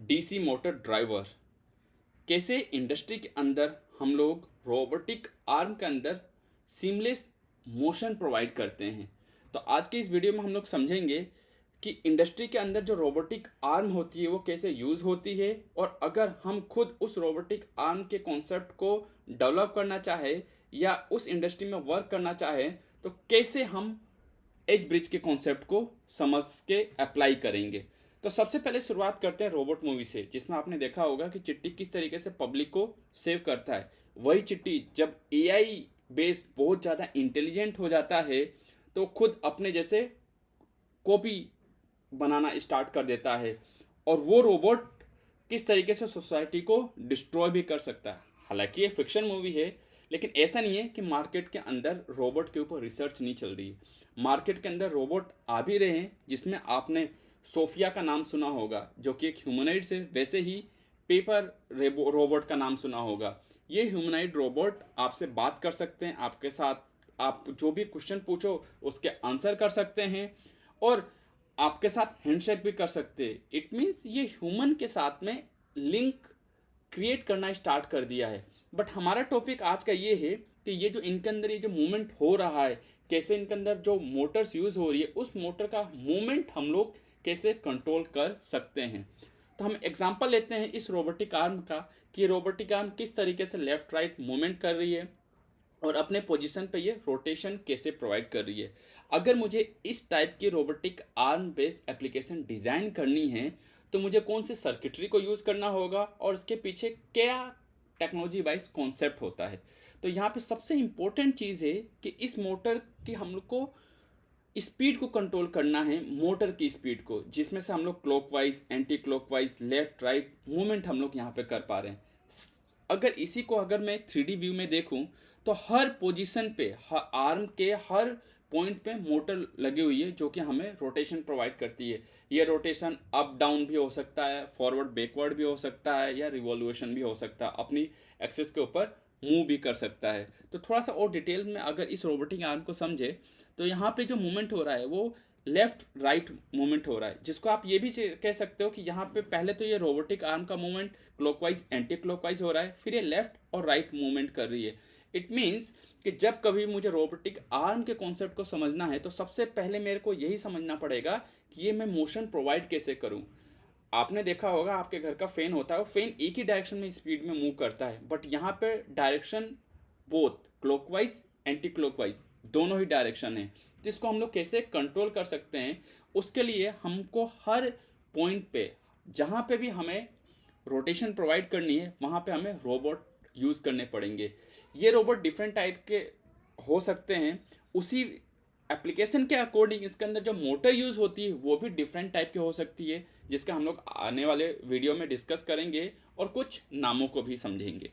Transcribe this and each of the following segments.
DC motor driver कैसे industry के अंदर हम लोग रोबोटिक आर्म के अंदर सीमलेस मोशन प्रोवाइड करते हैं। तो आज के इस वीडियो में हम लोग समझेंगे कि इंडस्ट्री के अंदर जो रोबोटिक आर्म होती है वो कैसे यूज़ होती है, और अगर हम खुद उस रोबोटिक आर्म के कॉन्सेप्ट को डेवलप करना चाहे या उस इंडस्ट्री में वर्क करना चाहे तो कैसे हम एज ब्रिज के कॉन्सेप्ट को समझ के अप्लाई करेंगे। तो सबसे पहले शुरुआत करते हैं रोबोट मूवी से, जिसमें आपने देखा होगा कि चिट्टी किस तरीके से पब्लिक को सेव करता है। वही चिट्टी जब एआई बेस्ड बहुत ज़्यादा इंटेलिजेंट हो जाता है तो खुद अपने जैसे कॉपी बनाना स्टार्ट कर देता है, और वो रोबोट किस तरीके से सोसाइटी को डिस्ट्रॉय भी कर सकता है। हालांकि ये फिक्शन मूवी है, लेकिन ऐसा नहीं है कि मार्केट के अंदर रोबोट के ऊपर रिसर्च नहीं चल रही है। मार्केट के अंदर रोबोट आ भी रहे हैं, जिसमें आपने सोफिया का नाम सुना होगा जो कि एक ह्यूमनॉइड है। वैसे ही पेपर रोबोट का नाम सुना होगा। ये ह्यूमनॉइड रोबोट आपसे बात कर सकते हैं, आपके साथ आप जो भी क्वेश्चन पूछो उसके आंसर कर सकते हैं, और आपके साथ हैंडशेक भी कर सकते हैं। इट मीन्स ये ह्यूमन के साथ में लिंक क्रिएट करना स्टार्ट कर दिया है। बट हमारा टॉपिक आज का ये है कि ये जो इनके अंदर ये जो मूवमेंट हो रहा है, कैसे इनके अंदर जो मोटर्स यूज हो रही है उस मोटर का मूवमेंट हम लोग कैसे कंट्रोल कर सकते हैं। तो हम एग्जांपल लेते हैं इस रोबोटिक आर्म का, कि रोबोटिक आर्म किस तरीके से लेफ्ट राइट मूवमेंट कर रही है और अपने पोजीशन पे ये रोटेशन कैसे प्रोवाइड कर रही है। अगर मुझे इस टाइप की robotic arm based application design करनी है तो मुझे कौन से सर्किटरी को यूज़ करना होगा और इसके पीछे क्या टेक्नोलॉजी वाइज कॉन्सेप्ट होता है। तो यहाँ पे सबसे इम्पोर्टेंट चीज़ है कि इस मोटर की हम लोग को स्पीड को कंट्रोल करना है, मोटर की स्पीड को, जिसमें से हम लोग clockwise anti clockwise left right movement हम लोग यहाँ पे कर पा रहे हैं। अगर इसी को अगर मैं 3D व्यू में देखूं तो हर पोजीशन पे आर्म के हर पॉइंट पे मोटर लगी हुई है जो कि हमें रोटेशन प्रोवाइड करती है। ये रोटेशन अप डाउन भी हो सकता है, फॉरवर्ड बैकवर्ड भी हो सकता है, या रिवॉल्यूशन भी हो सकता है, अपनी एक्सेस के ऊपर मूव भी कर सकता है। तो थोड़ा सा और डिटेल में अगर इस रोबोटिक आर्म को समझे तो यहाँ पे जो मूवमेंट हो रहा है वो लेफ्ट राइट मूवमेंट हो रहा है, जिसको आप ये भी कह सकते हो कि यहाँ पे पहले तो ये रोबोटिक आर्म का मूवमेंट क्लॉकवाइज एंटी क्लॉकवाइज हो रहा है, फिर ये लेफ्ट और राइट मूवमेंट कर रही है। इट मीन्स कि जब कभी मुझे रोबोटिक आर्म के कॉन्सेप्ट को समझना है तो सबसे पहले मेरे को यही समझना पड़ेगा कि ये मैं मोशन प्रोवाइड कैसे करूँ। आपने देखा होगा आपके घर का फैन होता है, वो फैन एक ही डायरेक्शन में स्पीड में मूव करता है, बट यहाँ पे direction both clockwise anti clockwise दोनों ही डायरेक्शन है। तो इसको हम लोग कैसे कंट्रोल कर सकते हैं, उसके लिए हमको हर पॉइंट पे जहाँ पे भी हमें रोटेशन प्रोवाइड करनी है वहाँ पे हमें रोबोट यूज़ करने पड़ेंगे। ये रोबोट डिफरेंट टाइप के हो सकते हैं, उसी एप्लीकेशन के अकॉर्डिंग इसके अंदर जो मोटर यूज़ होती है वो भी डिफरेंट टाइप की हो सकती है, जिसका हम लोग आने वाले वीडियो में डिस्कस करेंगे और कुछ नामों को भी समझेंगे।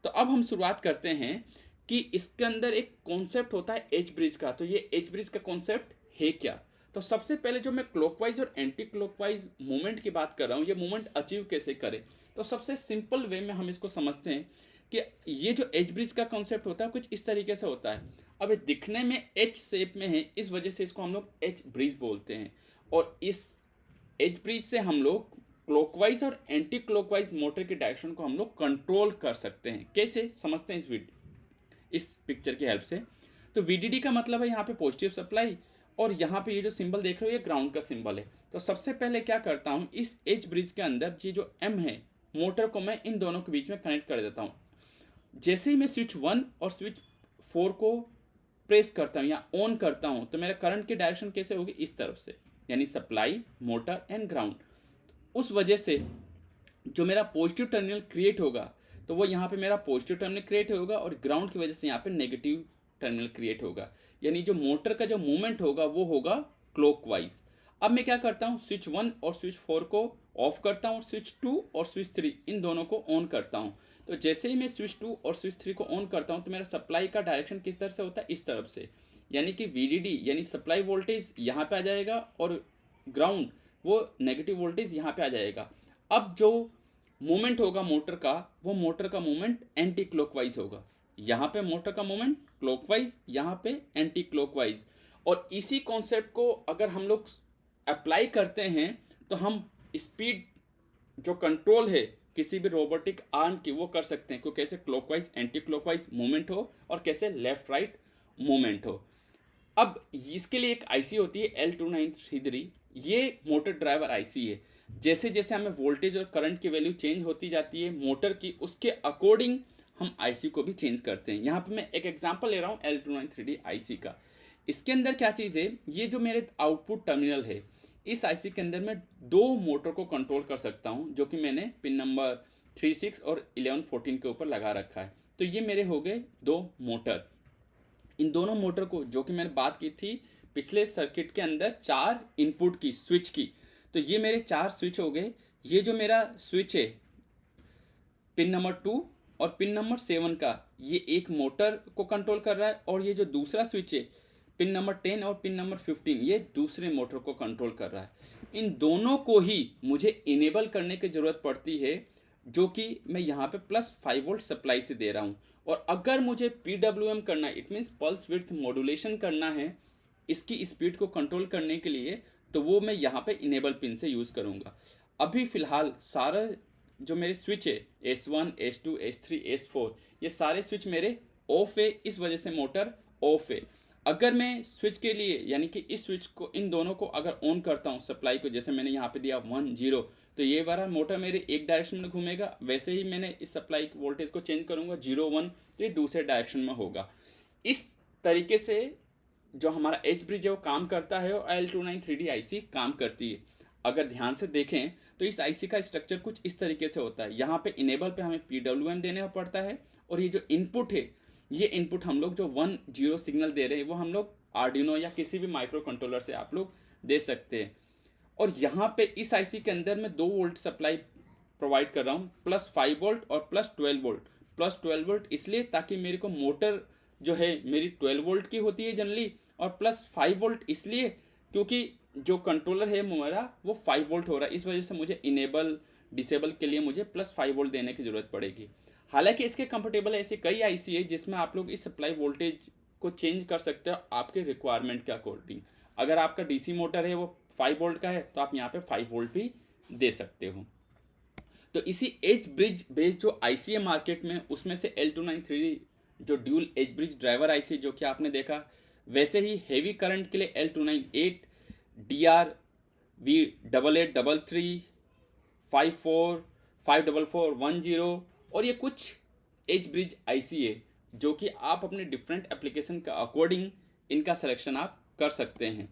तो अब हम शुरुआत करते हैं कि इसके अंदर एक कॉन्सेप्ट होता है एज ब्रिज का। तो ये एज ब्रिज का कॉन्सेप्ट है क्या। तो सबसे पहले जो मैं क्लॉकवाइज और एंटी क्लॉकवाइज मूवमेंट की बात कर रहा हूँ, ये मूवमेंट अचीव कैसे करें। तो सबसे सिंपल वे में हम इसको समझते हैं कि ये जो एज ब्रिज का कॉन्सेप्ट होता है कुछ इस तरीके से होता है। अब ये दिखने में एच शेप में है, इस वजह से इसको हम लोग एच ब्रिज बोलते हैं, और इस एज ब्रिज से हम लोग क्लॉकवाइज और एंटी क्लॉकवाइज मोटर की डायरेक्शन को हम लोग कंट्रोल कर सकते हैं। कैसे समझते हैं इस पिक्चर की हेल्प से। तो वीडीडी का मतलब है यहाँ पे पॉजिटिव सप्लाई, और यहाँ पे ये जो सिंबल देख रहे हो ये ग्राउंड का सिंबल है। तो सबसे पहले क्या करता हूँ, इस एच ब्रिज के अंदर ये जो एम है मोटर को मैं इन दोनों के बीच में कनेक्ट कर देता हूँ। जैसे ही मैं स्विच 1 और स्विच 4 को प्रेस करता हूँ या ऑन करता हूँ तो मेरा करंट की डायरेक्शन कैसे होगी, इस तरफ से, यानी सप्लाई मोटर एंड ग्राउंड। उस वजह से जो मेरा पॉजिटिव टर्मिनल क्रिएट होगा तो वो यहाँ पे मेरा पॉजिटिव टर्मिनल क्रिएट होगा, और ग्राउंड की वजह से यहाँ पे नेगेटिव टर्मिनल क्रिएट होगा, यानी जो मोटर का जो मूवमेंट होगा वो होगा क्लॉकवाइज। अब मैं क्या करता हूँ, स्विच 1 और स्विच 4 को ऑफ करता हूँ, स्विच 2 और स्विच 3 इन दोनों को ऑन करता हूँ। तो जैसे ही मैं स्विच 2 और स्विच 3 को ऑन करता हूँ तो मेरा सप्लाई का डायरेक्शन किस तरह से होता है, इस तरफ से, यानी कि वीडीडी यानी सप्लाई वोल्टेज यहाँ पे आ जाएगा और ग्राउंड वो नेगेटिव वोल्टेज यहाँ पे आ जाएगा। अब जो मूवमेंट होगा मोटर का, वो मोटर का मूवमेंट एंटी क्लॉकवाइज होगा। यहाँ पे मोटर का मूवमेंट क्लॉकवाइज, यहाँ पे एंटी क्लॉकवाइज। और इसी कॉन्सेप्ट को अगर हम लोग अप्लाई करते हैं तो हम स्पीड जो कंट्रोल है किसी भी रोबोटिक आर्म की वो कर सकते हैं कि कैसे क्लॉकवाइज एंटी क्लॉकवाइज मूवमेंट हो और कैसे लेफ्ट राइट मूवमेंट हो। अब इसके लिए एक आईसी होती है L2933, ये मोटर ड्राइवर आईसी है। जैसे जैसे हमें वोल्टेज और करंट की वैल्यू चेंज होती जाती है मोटर की, उसके अकॉर्डिंग हम आईसी को भी चेंज करते हैं। यहाँ पे मैं एक एग्जांपल ले रहा हूँ L2933 आईसी का। इसके अंदर क्या चीज़ है, ये जो मेरे आउटपुट टर्मिनल है, इस आईसी के अंदर मैं दो मोटर को कंट्रोल कर सकता हूँ, जो कि मैंने पिन नंबर 36 और 11 14 के ऊपर लगा रखा है। तो ये मेरे हो गए दो मोटर। इन दोनों मोटर को, जो कि मैंने बात की थी पिछले सर्किट के अंदर चार इनपुट की स्विच की, तो ये मेरे चार स्विच हो गए। ये जो मेरा स्विच है पिन नंबर 2 और पिन नंबर 7 का, ये एक मोटर को कंट्रोल कर रहा है, और ये जो दूसरा स्विच है पिन नंबर 10 और पिन नंबर 15, ये दूसरे मोटर को कंट्रोल कर रहा है। इन दोनों को ही मुझे इनेबल करने की ज़रूरत पड़ती है, जो कि मैं यहाँ पे +5 वोल्ट सप्लाई से दे रहा हूँ। और अगर मुझे PWM करना है, it means pulse width modulation करना है इसकी स्पीड को कंट्रोल करने के लिए, तो वो मैं यहाँ पे इनेबल पिन से यूज़ करूँगा। अभी फ़िलहाल सारा जो मेरे स्विच है S1 S2 S3 S4, ये सारे स्विच मेरे ऑफ है, इस वजह से मोटर ऑफ है। अगर मैं स्विच के लिए, यानी कि इस स्विच को, इन दोनों को अगर ऑन करता हूँ सप्लाई को, जैसे मैंने यहाँ पे दिया 1 0, तो ये वाला मोटर मेरे एक डायरेक्शन में घूमेगा। वैसे ही मैंने इस सप्लाई वोल्टेज को चेंज करूँगा 0 1, तो ये दूसरे डायरेक्शन में होगा। इस तरीके से जो हमारा एच ब्रिज है वो काम करता है, और L2933 आईसी काम करती है। अगर ध्यान से देखें तो इस आईसी का स्ट्रक्चर कुछ इस तरीके से होता है। यहाँ पे इनेबल पे हमें PWM देने पड़ता है, और ये जो इनपुट है, ये इनपुट हम लोग जो 1 0 सिग्नल दे रहे हैं वो हम लोग आर्डिनो या किसी भी माइक्रो कंट्रोलर से आप लोग दे सकते हैं। और यहाँ पे इस आईसी के अंदर मैं 2 वोल्ट सप्लाई प्रोवाइड कर रहा हूँ, +5 वोल्ट और +12 वोल्ट। +12 वोल्ट इसलिए ताकि मेरे को मोटर जो है मेरी 12 वोल्ट की होती है जनरली, और +5 वोल्ट इसलिए क्योंकि जो कंट्रोलर है मेरा वो 5 वोल्ट हो रहा है। इस वजह से मुझे इनेबल डिसेबल के लिए मुझे +5 वोल्ट देने की ज़रूरत पड़ेगी। हालांकि इसके कंफर्टेबल ऐसे कई आईसी है जिसमें आप लोग इस सप्लाई वोल्टेज को चेंज कर सकते हो आपके रिक्वायरमेंट के अकॉर्डिंग। अगर आपका डीसी मोटर है वो 5 वोल्ट का है, तो आप यहाँ पे 5 वोल्ट भी दे सकते हो। तो इसी एज ब्रिज बेस्ड जो आईसी है मार्केट में, उसमें से L293 जो dual H bridge driver IC जो कि आपने देखा, वैसे ही हेवी करंट के लिए L298 DR V8833 54 54410, और ये कुछ एज ब्रिज आईसी है जो कि आप अपने डिफरेंट एप्लीकेशन का अकॉर्डिंग इनका सिलेक्शन आप कर सकते हैं।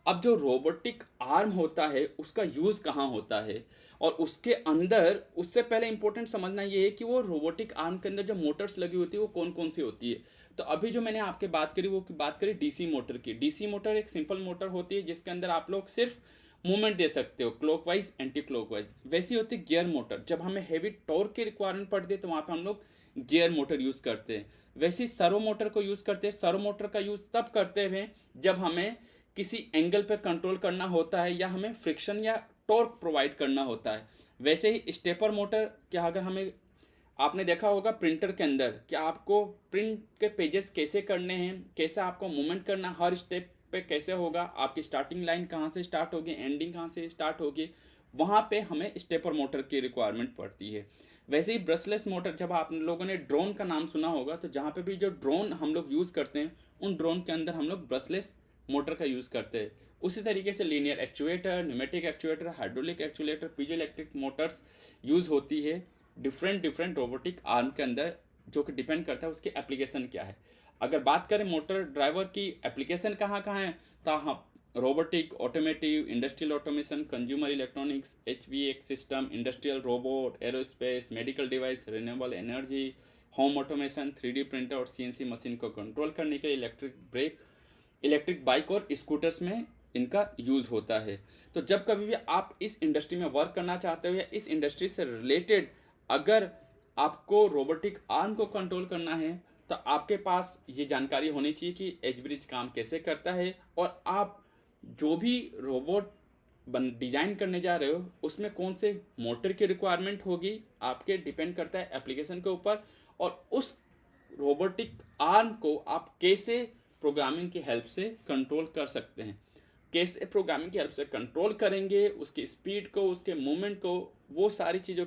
अब जो रोबोटिक आर्म होता है उसका यूज़ कहाँ होता है, और उसके अंदर उससे पहले इंपॉर्टेंट समझना ये है कि वो रोबोटिक आर्म के अंदर जो मोटर्स लगी होती है वो कौन कौन सी होती है। तो अभी जो मैंने आपके बात करी वो बात करी डीसी मोटर की। डीसी मोटर एक सिंपल मोटर होती है जिसके अंदर आप लोग सिर्फ मूवमेंट दे सकते हो क्लॉकवाइज एंटी क्लॉकवाइज। वैसी होती है गियर मोटर, जब हमें हैवी टॉर्क की रिक्वायरमेंट पड़ती है तो वहाँ पे हम लोग गियर मोटर यूज़ करते हैं। वैसे ही सर्वो मोटर को यूज़ करते हैं। सर्वो मोटर का यूज़ तब करते हैं जब हमें किसी एंगल पर कंट्रोल करना होता है या हमें फ्रिक्शन या टॉर्क प्रोवाइड करना होता है। वैसे ही स्टेपर मोटर, क्या अगर हमें, आपने देखा होगा प्रिंटर के अंदर कि आपको प्रिंट के पेजेस कैसे करने हैं, कैसे आपको मूवमेंट करना, हर स्टेप पे कैसे होगा, आपकी स्टार्टिंग लाइन कहाँ से स्टार्ट होगी, एंडिंग कहाँ से स्टार्ट होगी, वहाँ पे हमें स्टेपर मोटर की रिक्वायरमेंट पड़ती है। वैसे ही ब्रशलेस मोटर, जब आप लोगों ने ड्रोन का नाम सुना होगा, तो जहाँ पे भी जो ड्रोन हम लोग यूज़ करते हैं उन ड्रोन के अंदर हम लोग ब्रशलेस मोटर का यूज़ करते हैं। उसी तरीके से linear actuator, pneumatic actuator, hydraulic actuator, piezo electric Motors use होती है डिफरेंट रोबोटिक आर्म के अंदर, जो कि डिपेंड करता है उसकी एप्लीकेशन क्या है। अगर बात करें मोटर ड्राइवर की एप्लीकेशन कहाँ कहाँ है, तो हम robotic, automotive, industrial automation, consumer electronics, HVAC system, industrial robot, aerospace, medical device, renewable energy, home automation, 3D printer और CNC मशीन को कंट्रोल करने के लिए इलेक्ट्रिक ब्रेक, इलेक्ट्रिक बाइक और स्कूटर्स में इनका यूज़ होता है। तो जब कभी भी आप इस इंडस्ट्री में वर्क करना चाहते हो या इस इंडस्ट्री से रिलेटेड अगर आपको रोबोटिक आर्म को कंट्रोल करना है, तो आपके पास ये जानकारी होनी चाहिए कि एज ब्रिज काम कैसे करता है, और आप जो भी रोबोट डिजाइन करने जा रहे हो उसमें कौन से मोटर की रिक्वायरमेंट होगी, आपके डिपेंड करता है एप्लीकेशन के ऊपर। और उस रोबोटिक आर्म को आप कैसे प्रोग्रामिंग की हेल्प से कंट्रोल कर सकते हैं, कैसे प्रोग्रामिंग की हेल्प से कंट्रोल करेंगे उसकी स्पीड को, उसके मूवमेंट को, वो सारी चीज़ों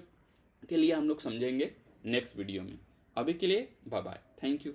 के लिए हम लोग समझेंगे नेक्स्ट वीडियो में। अभी के लिए बाय बाय, थैंक यू।